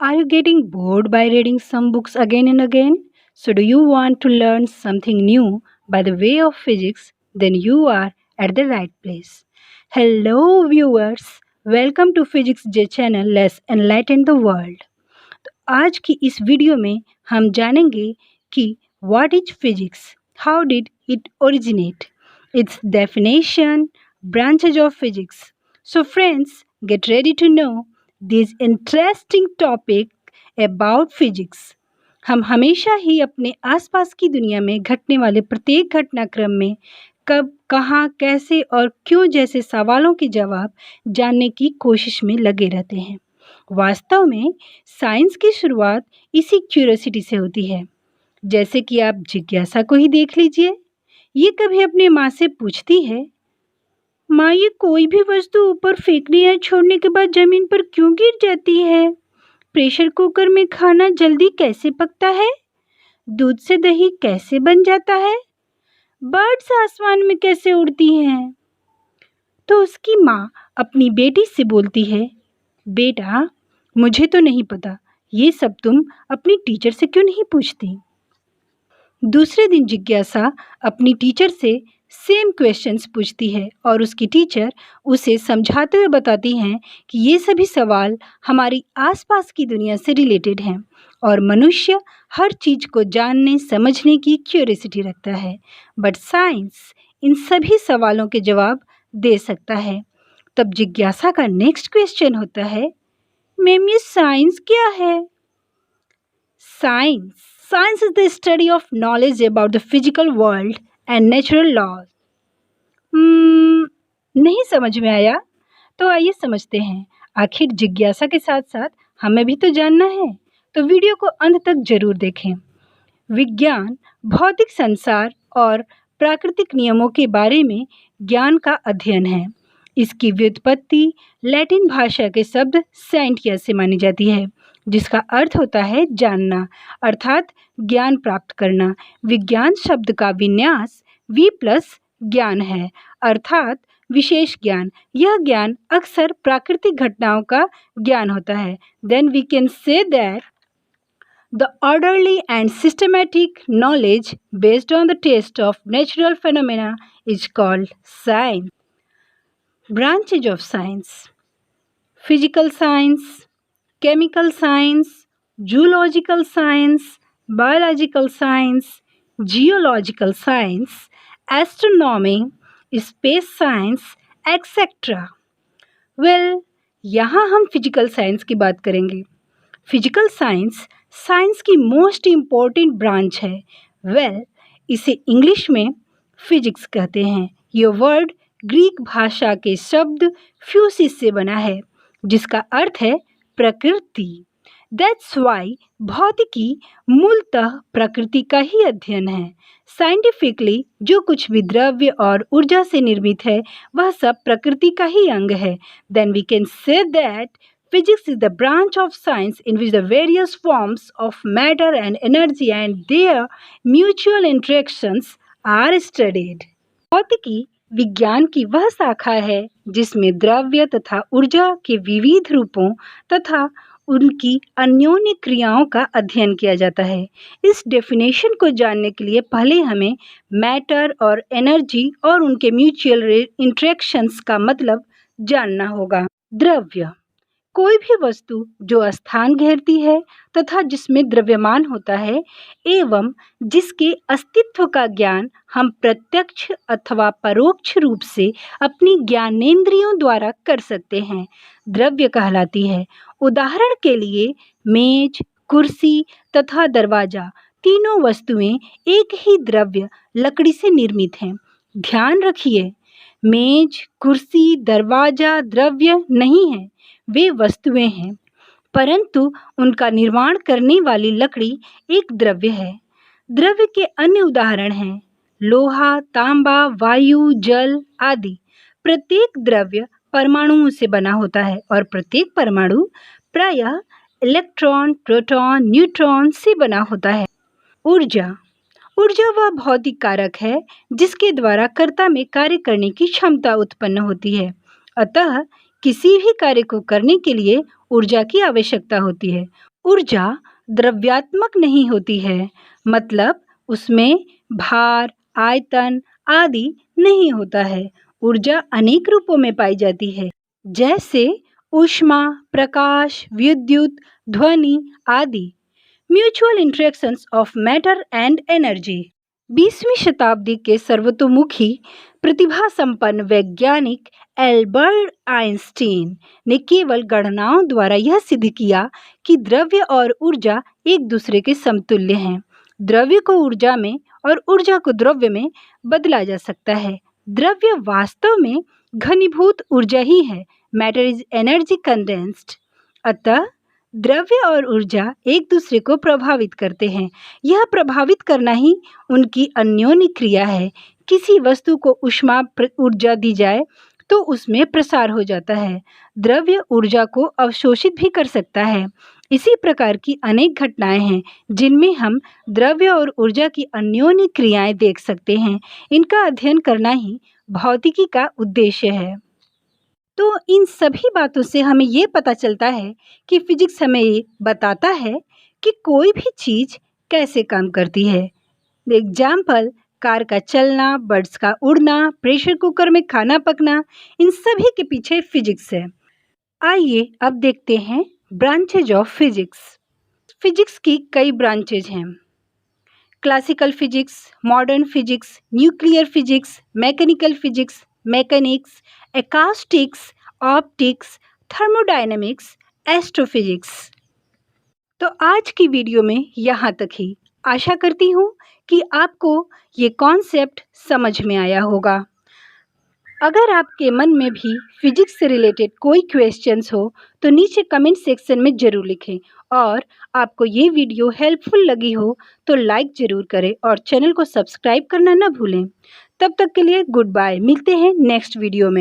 Are you getting bored by reading some books again and again? So, do you want to learn something new by the way of physics? Then you are at the right place. Hello, viewers. Welcome to Physics J channel. Let's enlighten the world. आज की इस video में हम जानेंगे कि what is physics, how did it originate, its definition, branches of physics. So friends, get ready to know this interesting topic about physics. हम हमेशा ही अपने आसपास की दुनिया में घटने वाले प्रत्येक घटनाक्रम में कब, कहाँ, कैसे और क्यों जैसे सवालों के जवाब जानने की कोशिश में लगे रहते हैं. वास्तव में साइंस की शुरुआत इसी क्यूरियोसिटी से होती है. जैसे कि आप जिज्ञासा को ही देख लीजिए. ये कभी अपने माँ से पूछती है, माँ ये कोई भी वस्तु ऊपर फेंकने या छोड़ने के बाद जमीन पर क्यों गिर जाती है? प्रेशर कुकर में खाना जल्दी कैसे पकता है? दूध से दही कैसे बन जाता है? बर्ड्स आसमान में कैसे उड़ती हैं? तो उसकी माँ अपनी बेटी से बोलती है, बेटा मुझे तो नहीं पता, ये सब तुम अपनी टीचर से क्यों नहीं पूछती? दूसरे दिन जिज्ञासा अपनी टीचर से सेम क्वेश्चंस पूछती है और उसकी टीचर उसे समझाते हुए बताती हैं कि ये सभी सवाल हमारी आसपास की दुनिया से रिलेटेड हैं और मनुष्य हर चीज़ को जानने समझने की क्यूरियोसिटी रखता है. बट साइंस इन सभी सवालों के जवाब दे सकता है. तब जिज्ञासा का नेक्स्ट क्वेश्चन होता है, मैम ये साइंस क्या है? Science is the study of knowledge about the physical world and natural laws. नहीं समझ में आया? तो आइए समझते हैं. आखिर जिज्ञासा के साथ साथ हमें भी तो जानना है, तो वीडियो को अंत तक जरूर देखें. विज्ञान भौतिक संसार और प्राकृतिक नियमों के बारे में ज्ञान का अध्ययन है. इसकी व्युत्पत्ति लैटिन भाषा के शब्द साइंटिया से मानी जाती है, जिसका अर्थ होता है जानना, अर्थात ज्ञान प्राप्त करना. विज्ञान शब्द का विन्यास वी प्लस ज्ञान है, अर्थात विशेष ज्ञान. यह ज्ञान अक्सर प्राकृतिक घटनाओं का ज्ञान होता है. Then we can say that the orderly and systematic knowledge based on the test of natural phenomena is called science. Branches of science: physical science, chemical science, zoological science, biological science, geological science, astronomy, space science, etc. यहाँ हम physical science की बात करेंगे. Physical science की most important branch है. इसे English में physics कहते हैं. ये वर्ड ग्रीक भाषा के शब्द फ्यूसिस से बना है, जिसका अर्थ है प्रकृति. दैट्स वाई भौतिकी मूलतः प्रकृति का ही अध्ययन है. साइंटिफिकली जो कुछ भी द्रव्य और ऊर्जा से निर्मित है वह सब प्रकृति का ही अंग है. Then we can say that physics is the branch of science in which the various forms of matter and energy and their mutual interactions are studied. भौतिकी विज्ञान की वह शाखा है जिसमें द्रव्य तथा ऊर्जा के विविध रूपों तथा उनकी अन्योन्य क्रियाओं का अध्ययन किया जाता है. इस डेफिनेशन को जानने के लिए पहले हमें मैटर और एनर्जी और उनके म्यूचुअल इंटरेक्शंस का मतलब जानना होगा. द्रव्य कोई भी वस्तु जो स्थान घेरती है तथा जिसमें द्रव्यमान होता है एवं जिसके अस्तित्व का ज्ञान हम प्रत्यक्ष अथवा परोक्ष रूप से अपनी ज्ञानेंद्रियों द्वारा कर सकते हैं, द्रव्य कहलाती है. उदाहरण के लिए मेज, कुर्सी तथा दरवाजा तीनों वस्तुएं एक ही द्रव्य लकड़ी से निर्मित हैं. ध्यान रखिए, मेज, कुर्सी, दरवाजा द्रव्य नहीं है, वे वस्तुएं हैं, परंतु उनका निर्माण करने वाली लकड़ी एक द्रव्य है. द्रव्य के अन्य उदाहरण हैं लोहा, तांबा, वायु, जल आदि. प्रत्येक द्रव्य परमाणुओं से बना होता है और प्रत्येक परमाणु प्रायः इलेक्ट्रॉन, प्रोटॉन, न्यूट्रॉन से बना होता है. ऊर्जा वह भौतिक कारक है जिसके द्वारा कर्ता में कार्य करने की क्षमता उत्पन्न होती है. अतः किसी भी कार्य को करने के लिए ऊर्जा की आवश्यकता होती है. ऊर्जा द्रव्यात्मक नहीं होती है, मतलब उसमें भार, आयतन आदि नहीं होता है। ऊर्जा अनेक रूपों में पाई जाती है, जैसे ऊष्मा, प्रकाश, विद्युत, ध्वनि आदि। Mutual interactions of matter and energy. 20वीं शताब्दी के सर्वतोमुखी प्रतिभा संपन्न वैज्ञानिक एल्बर्ट आइंस्टीन ने केवल गणनाओं द्वारा यह सिद्ध किया कि द्रव्य और ऊर्जा एक दूसरे के समतुल्य हैं। द्रव्य को ऊर्जा में और ऊर्जा को द्रव्य में बदला जा सकता है। द्रव्य वास्तव में घनीभूत ऊर्जा ही है। Matter is energy condensed. अतः द्रव्य और ऊर्जा एक दूसरे को प्रभावित करते हैं। यह प्रभावित करना ही उनकी अन्योन्य क्रिया है। किसी वस्तु को ऊष्मा ऊर्जा दी जाए तो उसमें प्रसार हो जाता है। द्रव्य ऊर्जा को अवशोषित भी कर सकता है। इसी प्रकार की अनेक घटनाएं हैं जिनमें हम द्रव्य और ऊर्जा की अन्योन्य क्रियाएं देख सकते हैं। इनका अध्ययन करना ही भौतिकी का उद्देश्य है। तो इन सभी बातों से हमें ये पता चलता है कि फिजिक्स हमें ये बताता है कि कोई भी चीज़ कैसे काम करती है। एग्जाम्पल, कार का चलना, बर्ड्स का उड़ना, प्रेशर कुकर में खाना पकना, इन सभी के पीछे फिजिक्स है। आइए अब देखते हैं ब्रांचेज ऑफ फिजिक्स। फिजिक्स की कई ब्रांचेज हैं। Classical physics, modern physics, nuclear physics, mechanical physics, mechanics, acoustics, optics, thermodynamics, astrophysics. तो आज की वीडियो में यहाँ तक ही। आशा करती हूँ कि आपको ये कॉन्सेप्ट समझ में आया होगा। अगर आपके मन में भी फिजिक्स से रिलेटेड कोई क्वेश्चंस हो तो नीचे कमेंट सेक्शन में ज़रूर लिखें, और आपको ये वीडियो हेल्पफुल लगी हो तो लाइक ज़रूर करें और चैनल को सब्सक्राइब करना ना भूलें। तब तक के लिए गुड बाय। मिलते हैं नेक्स्ट वीडियो में।